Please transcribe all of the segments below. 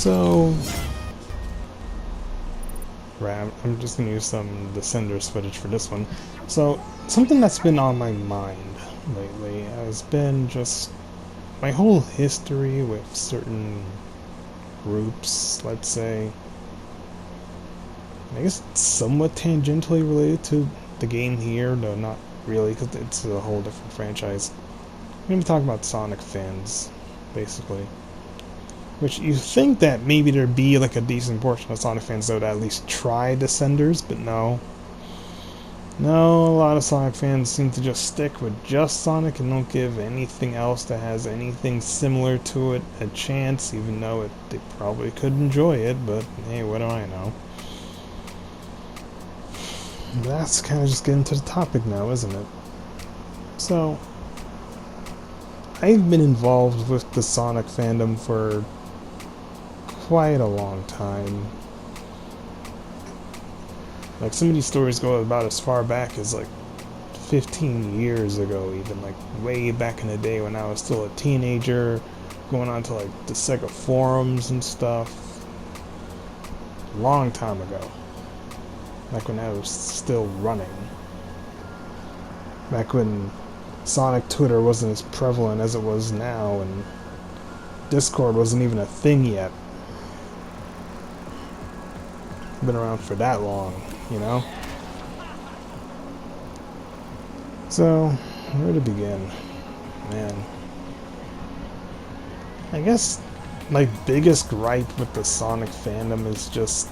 So, I'm just gonna use some Descenders footage for this one. So, something that's been on my mind lately has been just my whole history with certain groups, let's say. I guess it's somewhat tangentially related to the game here, though not really, because it's a whole different franchise. I'm gonna be talking about Sonic fans, basically. Which you think that maybe there'd be like a decent portion of Sonic fans that would at least try Descenders, but no. No, a lot of Sonic fans seem to just stick with just Sonic and don't give anything else that has anything similar to it a chance, even though they probably could enjoy it, but hey, what do I know? That's kind of just getting to the topic now, isn't it? So, I've been involved with the Sonic fandom for quite a long time. Like, some of these stories go about as far back as like 15 years ago, even like way back in the day when I was still a teenager, going on to like the Sega forums and stuff. Long time ago. Back when I was still running. Back when Sonic Twitter wasn't as prevalent as it was now, and Discord wasn't even a thing yet. Been around for that long, you know? So, where to begin? Man. I guess my biggest gripe with the Sonic fandom is just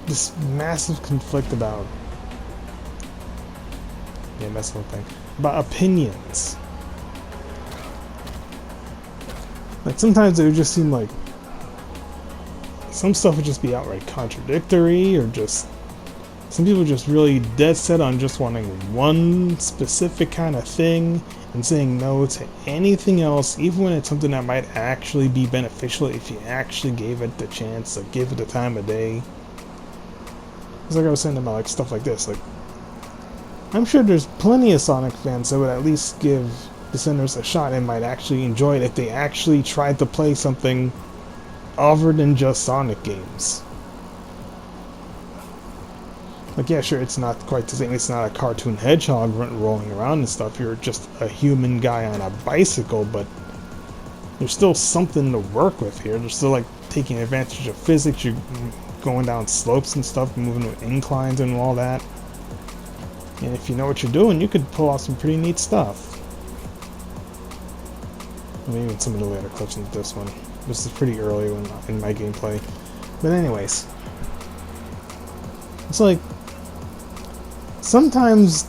this massive conflict about about opinions. Like, sometimes it would just seem like some stuff would just be outright contradictory, or just some people just really dead set on just wanting one specific kind of thing and saying no to anything else, even when it's something that might actually be beneficial if you actually gave it the chance, like give it the time of day. It's like I was saying about like stuff like this, like I'm sure there's plenty of Sonic fans that would at least give Descenders a shot and might actually enjoy it if they actually tried to play something other than just Sonic games. Like, yeah, sure, it's not quite the same. It's not a cartoon hedgehog rolling around and stuff. You're just a human guy on a bicycle, but there's still something to work with here. There's still, like, taking advantage of physics. You're going down slopes and stuff, moving with inclines and all that. And if you know what you're doing, you could pull off some pretty neat stuff. Maybe even some of the later clips in this one. This is pretty early in my gameplay. But anyways. It's like, sometimes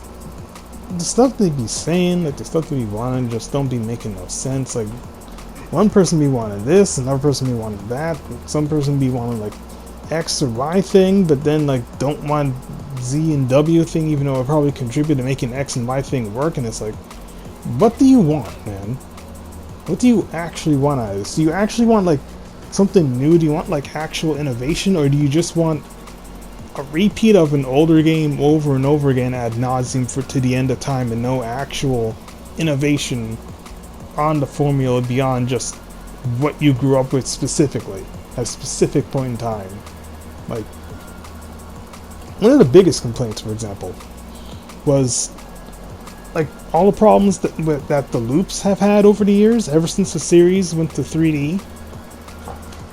the stuff they be saying, like the stuff they be wanting, just don't be making no sense. Like, one person be wanting this, another person be wanting that, some person be wanting like X or Y thing, but then like don't want Z and W thing, even though it probably contribute to making X and Y thing work. And it's like, what do you want, man? What do you actually want out of this? Do you actually want like something new? Do you want like actual innovation, or do you just want a repeat of an older game over and over again ad nauseum to the end of time, and no actual innovation on the formula beyond just what you grew up with specifically at a specific point in time? Like, one of the biggest complaints, for example, was like all the problems that the loops have had over the years, ever since the series went to 3D.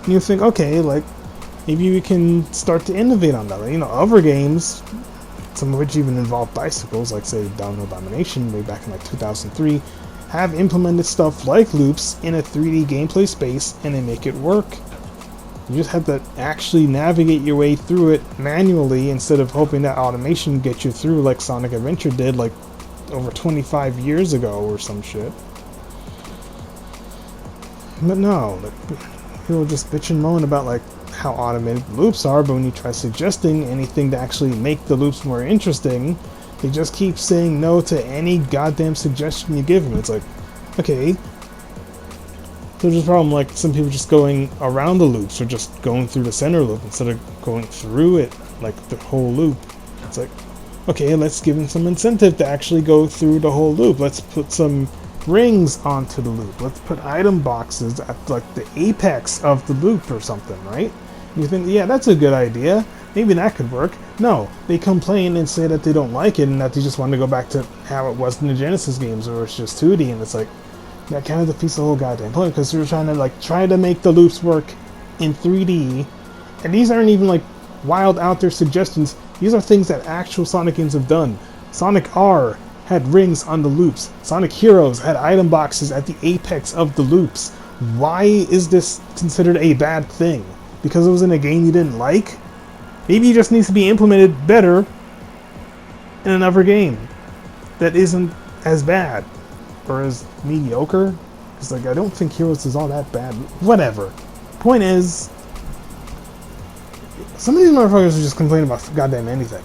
And you think, okay, like, maybe we can start to innovate on that. Like, you know, other games, some of which even involve bicycles, like say Downhill Domination way back in like 2003, have implemented stuff like loops in a 3D gameplay space, and they make it work. You just have to actually navigate your way through it manually instead of hoping that automation gets you through like Sonic Adventure did like over 25 years ago or some shit. But no, like, people just bitch and moan about like how automated the loops are, but when you try suggesting anything to actually make the loops more interesting, they just keep saying no to any goddamn suggestion you give them. It's like, okay, so there's a problem, like some people just going around the loops or just going through the center loop instead of going through it, like the whole loop. It's like, okay, let's give them some incentive to actually go through the whole loop. Let's put some rings onto the loop. Let's put item boxes at like the apex of the loop or something, right? You think, yeah, that's a good idea. Maybe that could work. No, they complain and say that they don't like it and that they just want to go back to how it was in the Genesis games where it's just 2D, and it's like, that kind of defeats the whole goddamn point because they're trying to make the loops work in 3D, and these aren't even like wild out there suggestions. These are things that actual Sonic games have done. Sonic R had rings on the loops. Sonic Heroes had item boxes at the apex of the loops. Why is this considered a bad thing? Because it was in a game you didn't like? Maybe it just needs to be implemented better in another game that isn't as bad or as mediocre. Because like, I don't think Heroes is all that bad. Whatever. Point is, some of these motherfuckers are just complaining about goddamn anything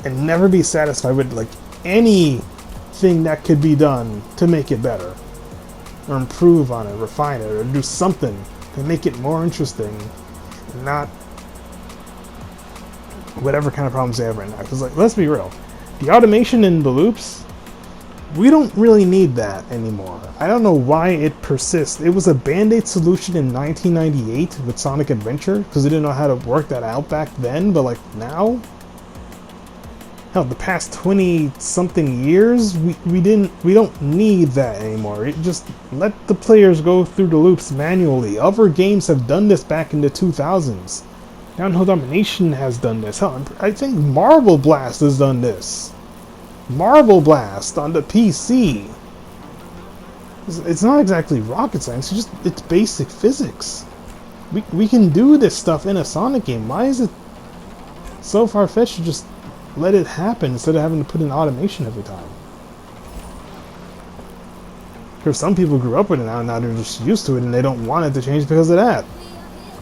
and never be satisfied with like anything that could be done to make it better or improve on it, refine it, or do something to make it more interesting, not whatever kind of problems they have right now. Because like, let's be real, the automation in the loops, we don't really need that anymore. I don't know why it persists. It was a band-aid solution in 1998 with Sonic Adventure because they didn't know how to work that out back then, but like now, hell, the past 20-something years, we don't need that anymore. It just let the players go through the loops manually. Other games have done this back in the 2000s. Downhill Domination has done this. Hell, I think Marble Blast has done this. Marble Blast on the PC. It's not exactly rocket science, it's basic physics. We can do this stuff in a Sonic game. Why is it so far-fetched to just let it happen instead of having to put in automation every time? Because some people grew up with it now, and now they're just used to it, and they don't want it to change because of that.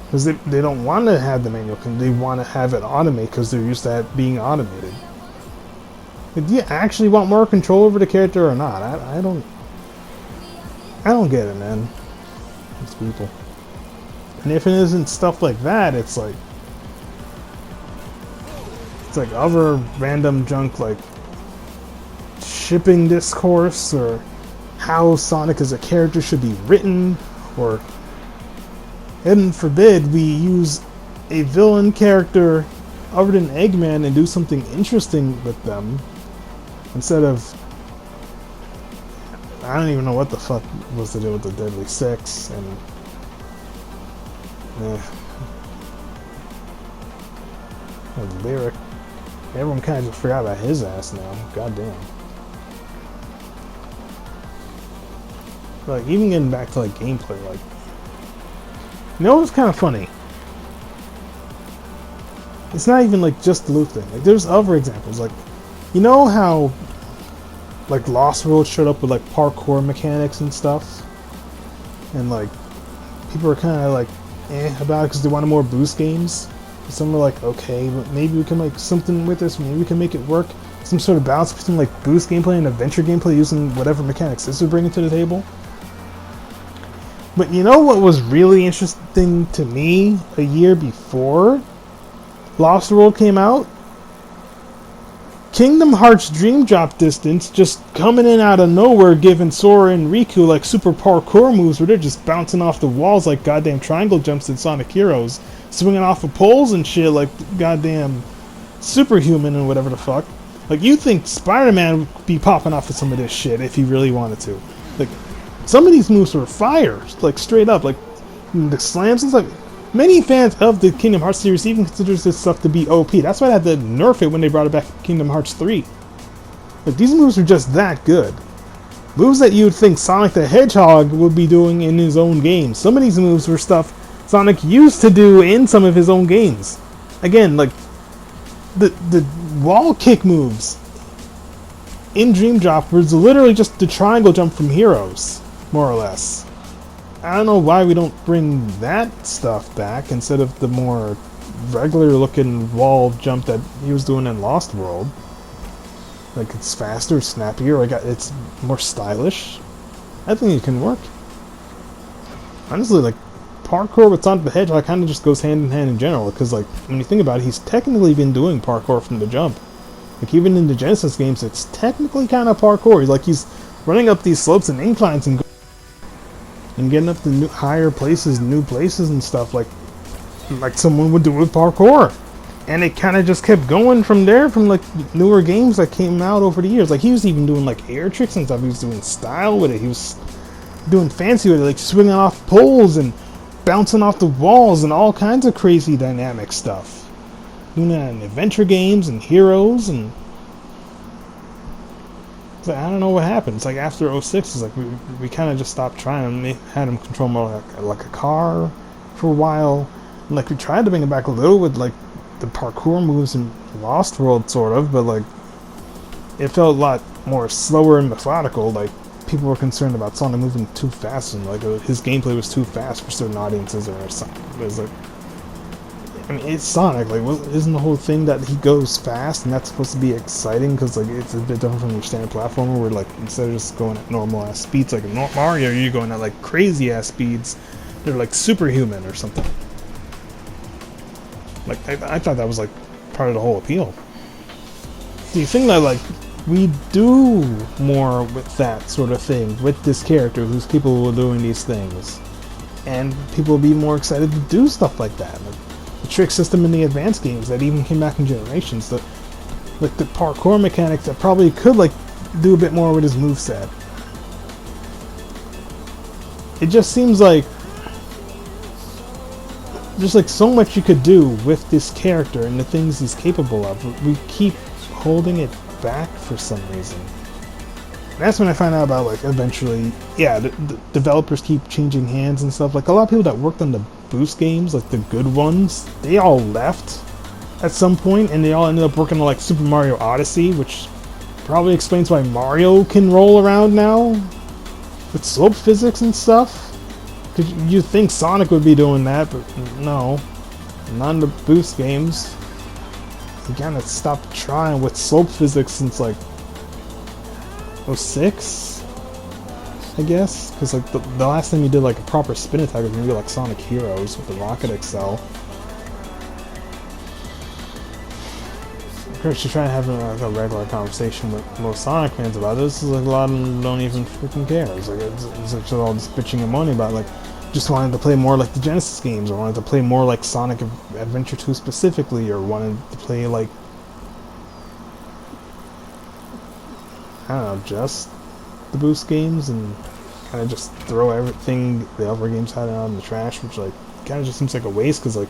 Because they don't want to have the manual, they want to have it automate because they're used to it being automated. But do you actually want more control over the character or not? I don't get it, man. These people. And if it isn't stuff like that, it's like other random junk like shipping discourse or how Sonic as a character should be written, or heaven forbid we use a villain character other than Eggman and do something interesting with them instead of, I don't even know what the fuck was to do with the Deadly Six, and the lyric. Everyone kind of just forgot about his ass now. Goddamn. Like, even getting back to like gameplay, like, you know what's kind of funny? It's not even like just the loop thing. Like, there's other examples. Like, you know how like Lost World showed up with like parkour mechanics and stuff, and like people were kind of like about it because they wanted more boost games. Some were like, okay, but maybe we can make something with this. Maybe we can make it work. Some sort of balance between like boost gameplay and adventure gameplay using whatever mechanics this would bring to the table. But you know what was really interesting to me a year before Lost World came out? Kingdom Hearts Dream Drop Distance just coming in out of nowhere, giving Sora and Riku like super parkour moves where they're just bouncing off the walls like goddamn triangle jumps in Sonic Heroes, swinging off of poles and shit like goddamn Superhuman and whatever the fuck. Like, you think Spider-Man would be popping off of some of this shit if he really wanted to. Like, some of these moves were fire, like straight up, like the slams and stuff. Many fans of the Kingdom Hearts series even considers this stuff to be OP. That's why I had to nerf it when they brought it back in Kingdom Hearts 3. Like, these moves are just that good. Moves that you would think Sonic the Hedgehog would be doing in his own games. Some of these moves were stuff Sonic used to do in some of his own games. Again, like, the wall kick moves in Dream Drop was literally just the triangle jump from Heroes, more or less. I don't know why we don't bring that stuff back instead of the more regular looking wall jump that he was doing in Lost World. Like, it's faster, snappier, like it's more stylish. I think it can work. Honestly, like, parkour with Sonic the Hedgehog kind of just goes hand in hand in general, because like, when you think about it, he's technically been doing parkour from the jump. Like, even in the Genesis games, it's technically kind of parkour. He's running up these slopes and inclines and getting up to higher places, new places and stuff like someone would do with parkour. And it kind of just kept going from there, from like newer games that came out over the years. Like he was even doing like air tricks and stuff. He was doing style with it. He was doing fancy with it, like swinging off poles and bouncing off the walls and all kinds of crazy dynamic stuff. Doing that in adventure games and heroes and like, I don't know what happened. It's like after 06, it's like we kind of just stopped trying. We had him control more like a car for a while. And, like we tried to bring it back a little with like the parkour moves in Lost World, sort of, but like it felt a lot more slower and methodical. Like people were concerned about Sonic moving too fast, and like his gameplay was too fast for certain audiences or something. It was like, I mean, it's Sonic. Like, isn't the whole thing that he goes fast, and that's supposed to be exciting? Because like it's a bit different from your standard platformer, where like instead of just going at normal ass speeds, like in Mario, you're going at like crazy ass speeds. They're like superhuman or something. Like I thought that was like part of the whole appeal. The thing that like we do more with that sort of thing with this character who's capable of doing these things, and people will be more excited to do stuff like that. Like, the trick system in the advanced games that even came back in Generations, like the parkour mechanics that probably could like do a bit more with his moveset. It just seems like there's like so much you could do with this character and the things he's capable of, but we keep holding it back for some reason. And that's when I find out about like eventually, yeah, the developers keep changing hands and stuff. Like a lot of people that worked on the Boost games, like the good ones, they all left at some point, and they all ended up working on like Super Mario Odyssey, which probably explains why Mario can roll around now with slope physics and stuff. Because you'd think Sonic would be doing that, but no, not in the Boost games. He kind of stopped trying with slope physics since like 06, I guess. Because like the last time he did like a proper spin attack was maybe like Sonic Heroes with the Rocket Excel. Of course, you're trying to have a regular conversation with most Sonic fans about this. Is like a lot of them don't even freaking care. It's like it's just all just bitching and moaning about like just wanted to play more like the Genesis games, or wanted to play more like Sonic Adventure 2 specifically, or wanted to play like, I don't know, just the Boost games and kind of just throw everything the other games had out in the trash, which like kind of just seems like a waste. Because like,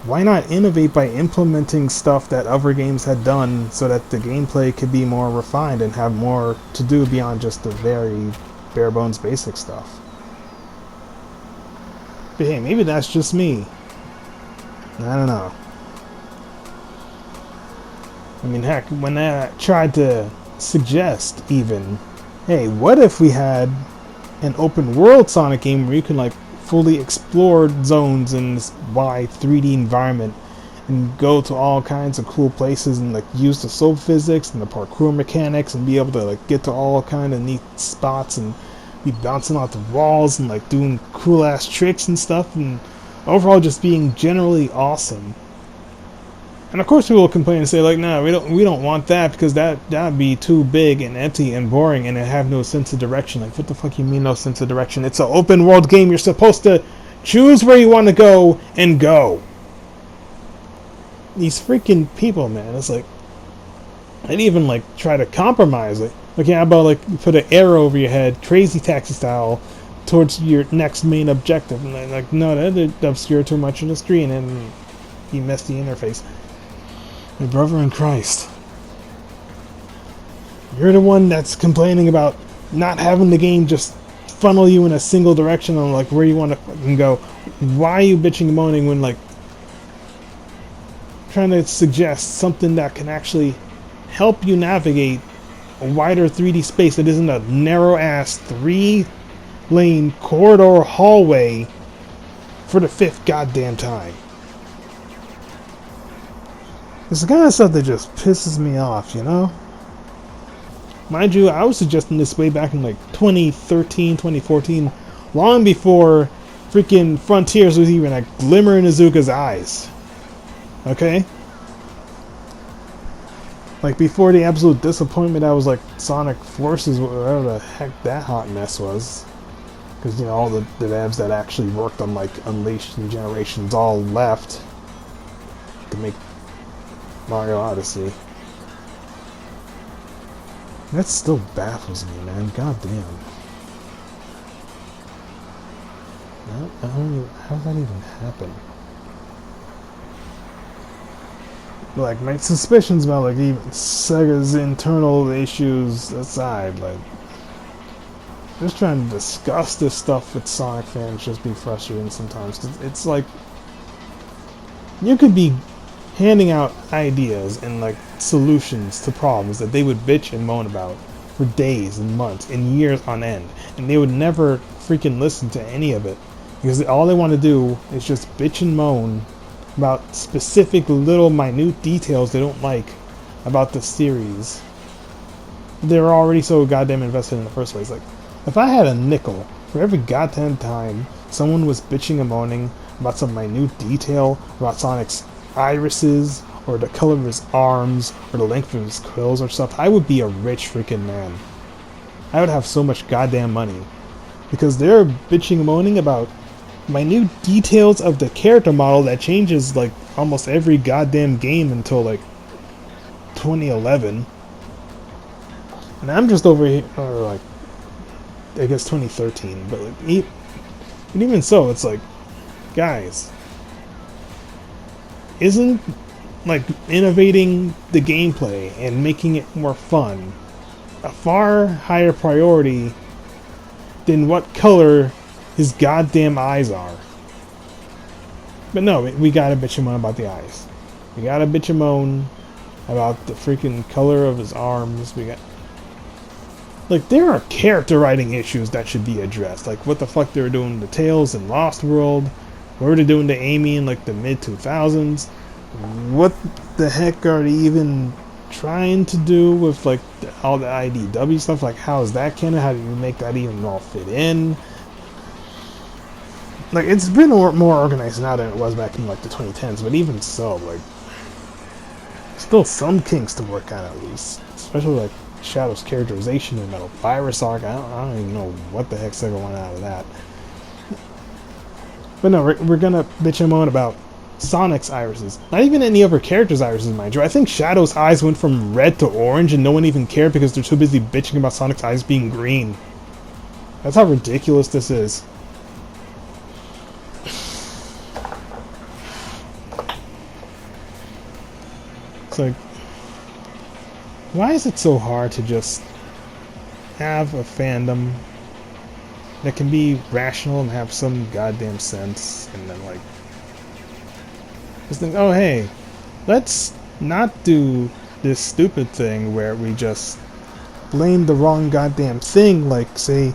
why not innovate by implementing stuff that other games had done so that the gameplay could be more refined and have more to do beyond just the very bare bones basic stuff? But hey, maybe that's just me. I don't know. I mean, heck, when I tried to suggest even, hey, what if we had an open world Sonic game where you can like fully explore zones in this wide 3D environment and go to all kinds of cool places and like use the slope physics and the parkour mechanics and be able to like get to all kind of neat spots and be bouncing off the walls and like doing cool ass tricks and stuff, and overall just being generally awesome. And of course people will complain and say like, no, we don't want that because that'd be too big and empty and boring and it have no sense of direction. Like, what the fuck you mean no sense of direction? It's an open world game. You're supposed to choose where you want to go and go. These freaking people, man. It's like, I'd even like try to compromise it. Like, yeah, how about like you put an arrow over your head, crazy taxi style, towards your next main objective. And like, no, that'd obscure too much of the screen and you mess the interface. My brother in Christ, you're the one that's complaining about not having the game just funnel you in a single direction on like where you want to fucking go. Why are you bitching and moaning when like trying to suggest something that can actually help you navigate a wider 3D space that isn't a narrow ass 3-lane corridor hallway for the 5th goddamn time? It's the kind of stuff that just pisses me off, you know? Mind you, I was suggesting this way back in like 2013, 2014, long before freaking Frontiers was even a glimmer in Azuka's eyes. Okay? Like before the absolute disappointment, I was like Sonic Forces, whatever the heck that hot mess was. Because, you know, all the devs that actually worked on like Unleashed and Generations all left to make Mario Odyssey. That still baffles me, man. God damn. I don't even, how did that even happen? Like, my suspicions about, like, even Sega's internal issues aside, like, just trying to discuss this stuff with Sonic fans just be frustrating sometimes. 'Cause it's like, you could be handing out ideas and, like, solutions to problems that they would bitch and moan about for days and months and years on end. And they would never freaking listen to any of it. Because all they want to do is just bitch and moan about specific little minute details they don't like about the series. They're already so goddamn invested in the first place. Like, if I had a nickel for every goddamn time someone was bitching and moaning about some minute detail about Sonic's irises, or the color of his arms, or the length of his quills or stuff, I would be a rich freaking man. I would have so much goddamn money. Because they're bitching and moaning about minute details of the character model that changes like almost every goddamn game until like 2011. And I'm just over here, or like, I guess 2013, but like, even so, it's like, guys, isn't like innovating the gameplay and making it more fun a far higher priority than what color his goddamn eyes are? But no, we gotta bitch and moan about the eyes. We gotta bitch and moan about the freaking color of his arms. We got, like, there are character writing issues that should be addressed. Like, what the fuck they were doing to Tails in Lost World. What were they doing to Amy in, like, the mid-2000s. What the heck are they even trying to do with, like, all the IDW stuff? Like, how is that canon? How do you make that even all fit in? Like, it's been more organized now than it was back in, like, the 2010s. But even so, like, still some kinks to work out at least. Especially, like, Shadow's characterization in Metal Virus arc. I don't even know what the heck's going out of that. But no, we're gonna bitch and moan about Sonic's irises. Not even any other character's irises, mind you. I think Shadow's eyes went from red to orange and no one even cared because they're too busy bitching about Sonic's eyes being green. That's how ridiculous this is. It's like, why is it so hard to just have a fandom that can be rational and have some goddamn sense, and then like just think, oh hey, let's not do this stupid thing where we just blame the wrong goddamn thing, like say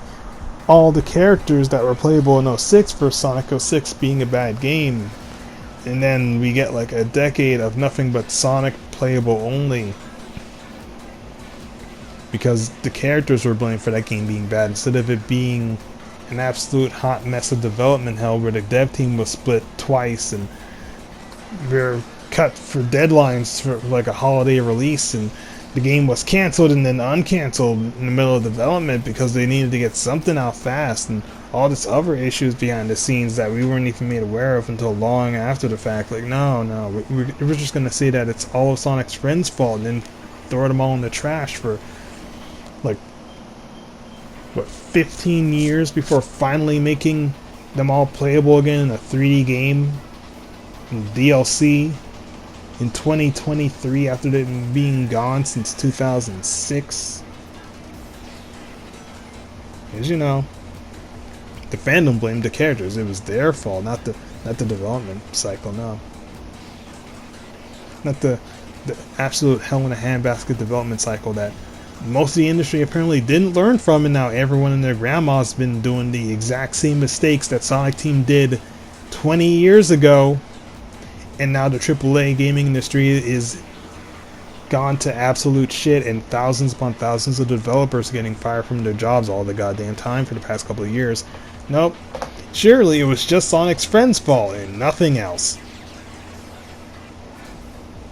all the characters that were playable in 06 for Sonic 06 being a bad game, and then we get like a decade of nothing but Sonic playable only because the characters were blamed for that game being bad instead of it being an absolute hot mess of development hell where the dev team was split twice and we're cut for deadlines for like a holiday release, and the game was cancelled and then uncancelled in the middle of development because they needed to get something out fast, and all this other issues behind the scenes that we weren't even made aware of until long after the fact. Like, no, we're just gonna say that it's all of Sonic's friends' fault and then throw them all in the trash for like, what, 15 years before finally making them all playable again in a 3D game in DLC in 2023 after they've been gone since 2006. As you know, the fandom blamed the characters. It was their fault, not the development cycle. No, not the absolute hell in a handbasket development cycle that most of the industry apparently didn't learn from, and now everyone and their grandma's been doing the exact same mistakes that Sonic Team did 20 years ago, and now the AAA gaming industry is gone to absolute shit, and thousands upon thousands of developers getting fired from their jobs all the goddamn time for the past couple of years. Nope. Surely it was just Sonic's friends' fault and nothing else.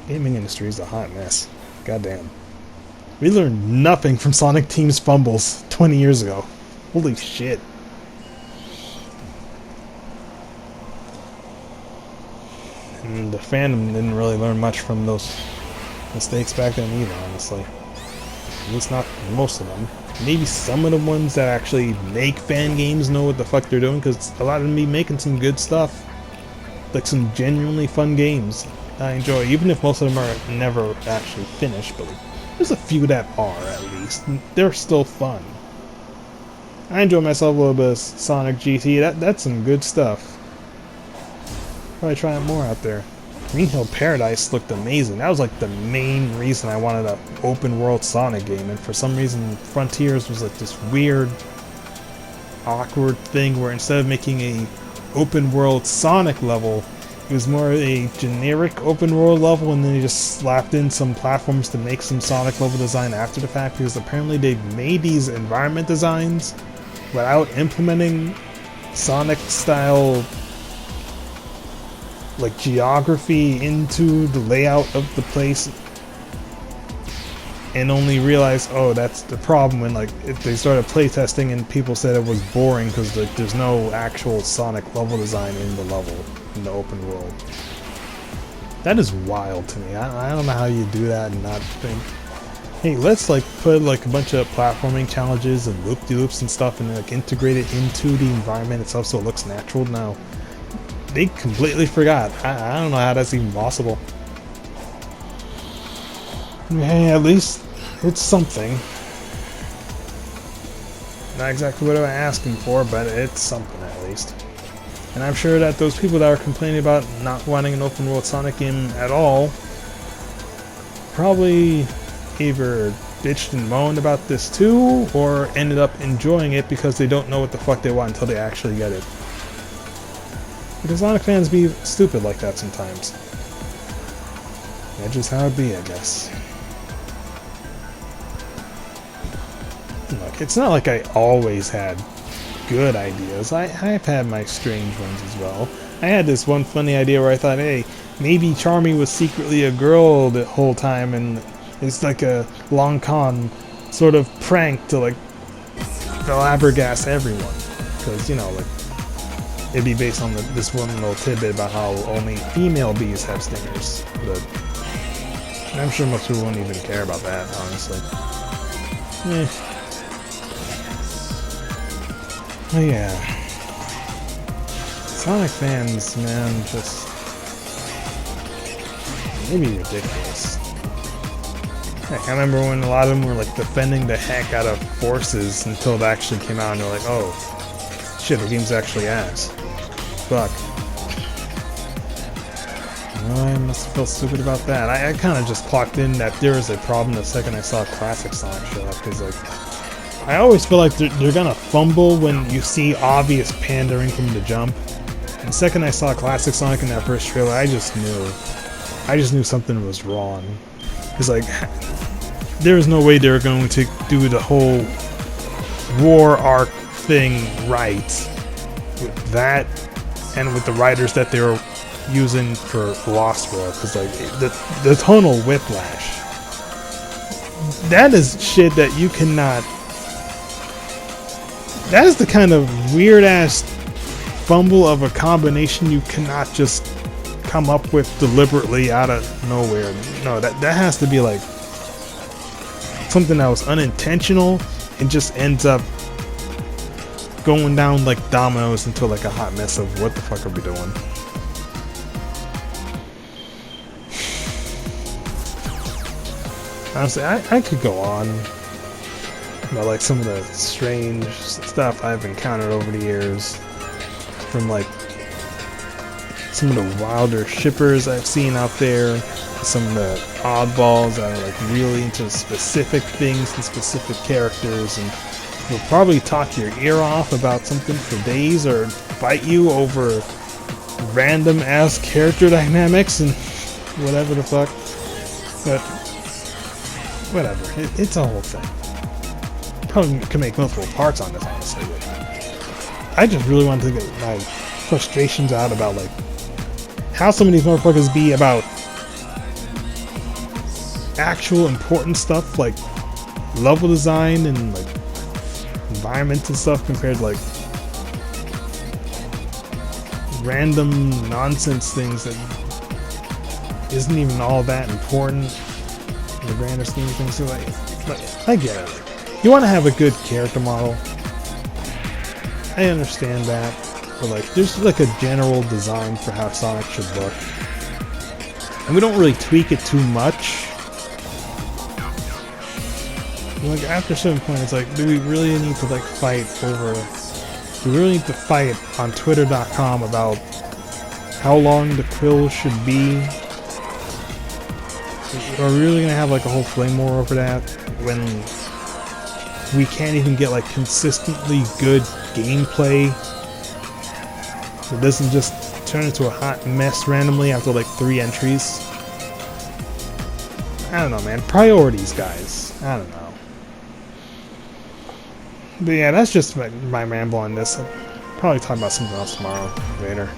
Gaming industry is a hot mess. Goddamn. We learned nothing from Sonic Team's fumbles 20 years ago. Holy shit. And the fandom didn't really learn much from those mistakes back then either, honestly. At least not most of them. Maybe some of the ones that actually make fan games know what the fuck they're doing, because a lot of them be making some good stuff. Like some genuinely fun games I enjoy, even if most of them are never actually finished, but like, there's a few that are, at least. They're still fun. I enjoy myself a little bit of Sonic GT. That's some good stuff. Probably try it more out there. Green Hill Paradise looked amazing. That was like the main reason I wanted an open world Sonic game, and for some reason Frontiers was like this weird, awkward thing where instead of making a open world Sonic level, it was more a generic open world level, and then they just slapped in some platforms to make some Sonic level design after the fact, because apparently they made these environment designs without implementing Sonic style like geography into the layout of the place, and only realized, oh, that's the problem when like they started playtesting and people said it was boring because like there's no actual Sonic level design in the level in the open world. That is wild to me. I don't know how you do that and not think, hey, let's like put like a bunch of platforming challenges and loop-de-loops and stuff and like integrate it into the environment itself so it looks natural. Now they completely forgot. I don't know how that's even possible. Hey, at least it's something. Not exactly what I'm asking for, but it's something at least. And I'm sure that those people that are complaining about not wanting an open world Sonic game at all probably either bitched and moaned about this too, or ended up enjoying it because they don't know what the fuck they want until they actually get it. Because Sonic fans be stupid like that sometimes. That's just how it be, I guess. Look, it's not like I always had good ideas. I've had my strange ones as well. I had this one funny idea where I thought, hey, maybe Charmy was secretly a girl the whole time, and it's like a long con sort of prank to like flabbergast everyone. Because, you know, like, it'd be based on this one little tidbit about how only female bees have stingers. But I'm sure most people wouldn't even care about that, honestly. Oh yeah. Sonic fans, man, just maybe ridiculous. Heck, I remember when a lot of them were like defending the heck out of Forces until it actually came out and they're like, oh, shit, the game's actually ass. Fuck. Well, I must feel stupid about that. I kind of just clocked in that there was a problem the second I saw Classic Sonic show up, because like, I always feel like they're gonna fumble when you see obvious pandering from the jump. And the second I saw Classic Sonic in that first trailer, I just knew something was wrong. Because like, there was no way they were going to do the whole war arc thing right with that, and with the writers that they were using for Lost World. Because like, the tonal whiplash, that is shit that you cannot. That is the kind of weird-ass fumble of a combination you cannot just come up with deliberately out of nowhere. No, that has to be like something that was unintentional and just ends up going down like dominoes into like a hot mess of what the fuck are we doing. Honestly, I could go on about like some of the strange stuff I've encountered over the years, from like some of the wilder shippers I've seen out there, some of the oddballs that are like really into specific things and specific characters, and will probably talk your ear off about something for days or fight you over random ass character dynamics and whatever the fuck. But whatever, it's a whole thing. Probably can make multiple parts on this, honestly. I just really wanted to get my frustrations out about like how some of these motherfuckers be about actual important stuff like level design and like environmental stuff compared to like random nonsense things that isn't even all that important in the grander scheme of things. So like I get it. You want to have a good character model. I understand that, but like there's like a general design for how Sonic should look, and we don't really tweak it too much. Like after a certain point, it's like, do we really need to like fight over? Do we really need to fight on Twitter.com about how long the quill should be? Are we really gonna have like a whole flame war over that when we can't even get like consistently good gameplay? It doesn't just turn into a hot mess randomly after like 3 entries. I don't know, man. Priorities, guys. I don't know. But yeah, that's just my ramble on this. I'll probably talk about something else tomorrow, later.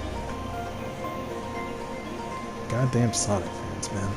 Goddamn Sonic fans, man.